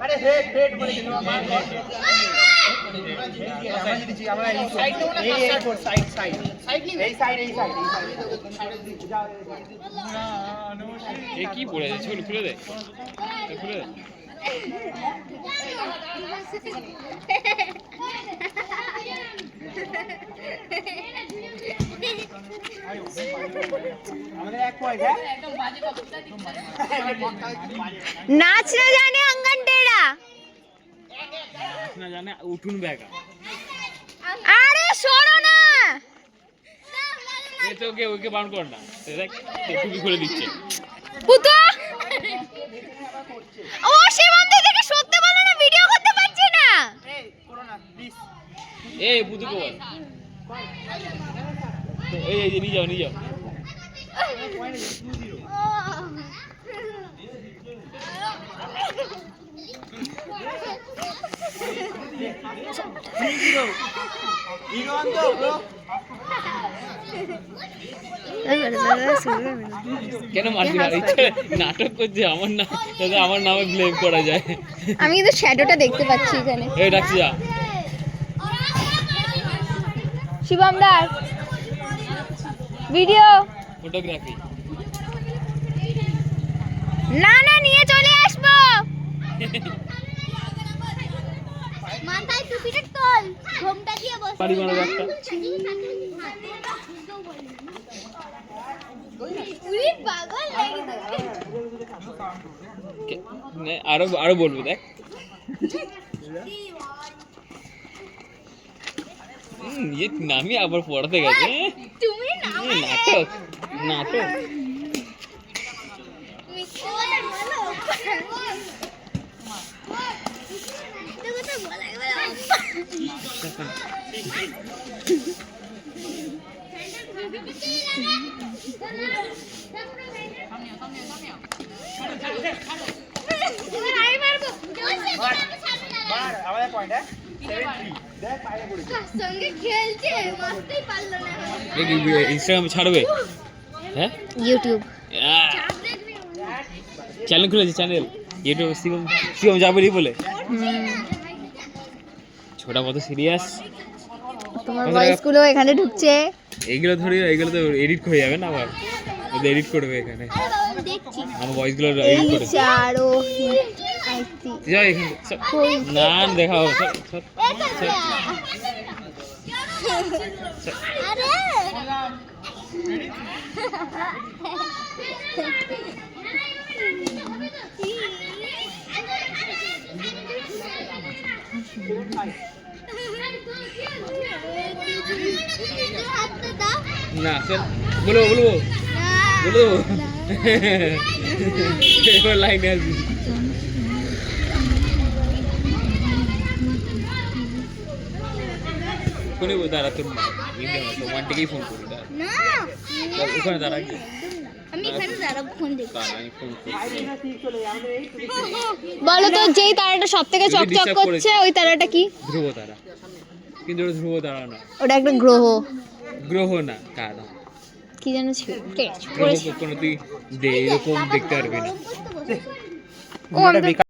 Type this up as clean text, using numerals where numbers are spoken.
আরে head head বলে দিল মার আমরা দিচ্ছি আমরা এই সাইড দেব না সাইড সাইড সাইড এই সাইড এই সাইড যাও এ কি পড়ে আছে চল খুলে দে খুলে দে আমাদের এক পয়েন্ট হ্যাঁ একদম বাজে কথা नाच ना जाने अंगन टेढ़ा নাচ না জানে উঠুন বেকা अरे छोड़ो ना এই তো ওকে বাউন্ড কর না দেখ টুপি খুলে দিচ্ছে পুতো ও শিবম দিদিকে সত্যি বলো না ভিডিও করতে পারছি না এই করো না প্লিজ এই বুদু কো এই নিয়ে যাও পয়েন্ট 2-0 হিরো আনতো ব্রো কেন মারবি না নাটক করছে আমার না তাহলে আমার নামে ব্লেম করা যায় আমি কিন্তু শ্যাডোটা দেখতে পাচ্ছি এখানে এই ডাকছি যা শিবম দার ভিডিও ফটোগ্রাফি না না নিয়ে চলে আসবো মাথায় টুপিটা তোল ঘোমটা দিয়ে বস বাড়ি মারো একটা উড়ি পাগল লাগে আরো বলবো দেখ ये नामी আবার পড়াতে গেছে তুমি নাটক নাটক আমাদের পয়েন্ট হ্যাঁ 7-3 দেখ বাইরে পড়েছে সঙ্গে খেলছে মারতেই পারলো না ইনস্টাগ্রামে ছাড়বে হ্যাঁ ইউটিউব চ্যানেল খুলেছে চ্যানেল ইউটিউব শিবম যাবি বলে ছোটা কত সিরিয়াস তোমার ভয়েস গুলো এখানে ঢুকছে এইগুলো তো এডিট হয়ে যাবে না আবার ওদের এডিট করবে এখানে আমার ভয়েস গুলো এডিট করে চারো যাই এখানে না দেখাও না চল বলবো এবার লাইনে আসবি কোনে দাঁড়া তোর তোমার দিকেই ফোন করি ওখানে দাঁড়া কি বলো তো যেই তারাটা সব থেকে চকচক করছে ওই তারাটা কি ধ্রুব তারা কিন্তু ওটা ধ্রুব তারা না ওটা একটা গ্রহ না তারা কি যেন ছিল গ্রহ কোনো তুই এরকম দেখতে পারবি না ও